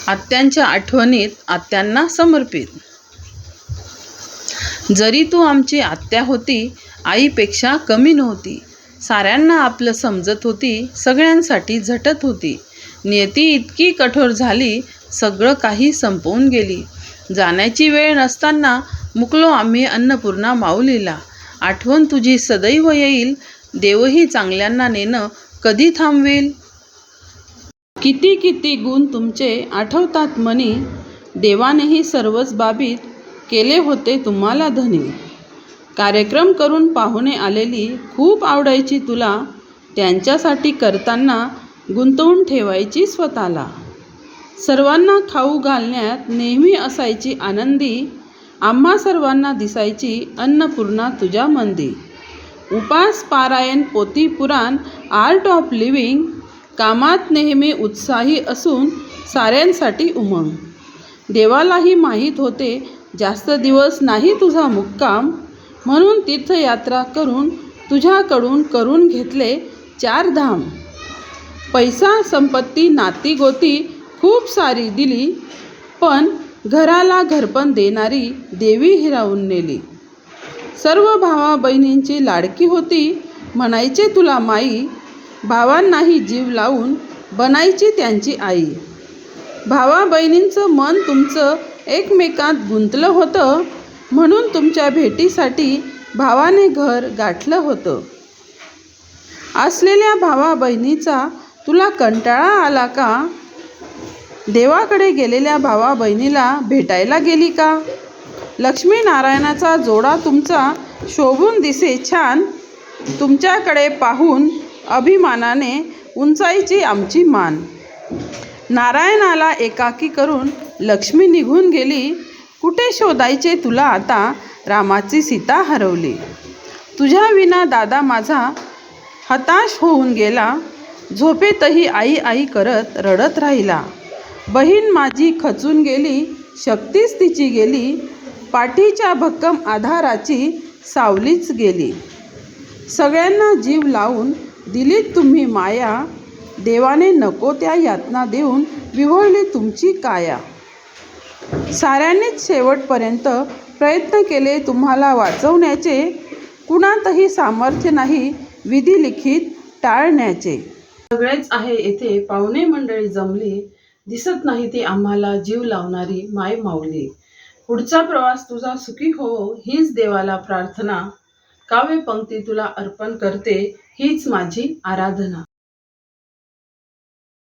आत्यांच्या आठवणीत आत्यांना समर्पित. जरी तू आमची आत्या होती, आईपेक्षा कमी नव्हती. साऱ्यांना आपलं समजत होती, सगळ्यांसाठी झटत होती. नियती इतकी कठोर झाली, सगळं काही संपवून गेली. जाण्याची वेळ नसताना मुकलो आम्ही अन्नपूर्णा माऊलीला. आठवण तुझी सदैव येईल, देवही चांगल्यांना नेणं कधी थांबवेल. किती किती गुण तुमचे आठवतात मनी, देवानेही सर्वच बाबीत केले होते तुम्हाला धनी. कार्यक्रम करून पाहुणे आलेली खूप आवडायची तुला, त्यांच्यासाठी करताना गुंतवून ठेवायची स्वतःला. सर्वांना खाऊ घालण्यात नेहमी असायची आनंदी, आम्हा सर्वांना दिसायची अन्नपूर्णा तुझ्या मंदी. उपास पारायण पोथी पुराण आर्ट ऑफ लिव्हिंग, कामात नेहमी उत्साही असून साऱ्यांसाठी उमंग. देवालाही माहीत होते जास्त दिवस नाही तुझा मुक्काम, म्हणून तीर्थयात्रा करून तुझ्याकडून करून घेतले 4 धाम. पैसा संपत्ती नाती गोती खूप सारी दिली, पण घराला घरपण देणारी देवी हिरावून नेली. सर्व भावा बहिणींची लाडकी होती, म्हणायचे तुला माई. भावांनाही जीव लावून बनायची त्यांची आई. भावा बहिणींचं मन तुमचं एकमेकांत गुंतलं होतं, म्हणून तुमच्या भेटीसाठी भावाने घर गाठलं होतं. असलेल्या भावा बहिणीचा तुला कंटाळा आला का? देवाकडे गेलेल्या भावा बहिणीला भेटायला गेली का? लक्ष्मीनारायणाचा जोडा तुमचा शोभून दिसे छान, तुमच्याकडे पाहून अभिमानाने उंचायची आमची मान. नारायणाला एकाकी करून लक्ष्मी निघून गेली, कुठे शोधायचे तुला आता, रामाची सीता हरवली. तुझ्या विना दादा माझा हताश होऊन गेला, झोपेतही आई आई करत रडत राहिला. बहीण माझी खचून गेली, शक्तीच तिची गेली, पाठीच्या भक्कम आधाराची सावलीच गेली. सगळ्यांना जीव लावून दिलीत तुम्ही माया, देवाने नको त्या यातना देऊन विव्हळली तुमची काया. साऱ्यांनीच शेवटपर्यंत प्रयत्न केले तुम्हाला वाचवण्याचे, कुणातही सामर्थ्य नाही विधिलिखित टाळण्याचे. सगळेच आहे येथे पाहुणे मंडळी जमली, दिसत नाही ती आम्हाला जीव लावणारी माय माऊली. पुढचा प्रवास तुझा सुखी हो हीच देवाला प्रार्थना, काव्य पंक्ती तुला अर्पण करते हीच माझी आराधना.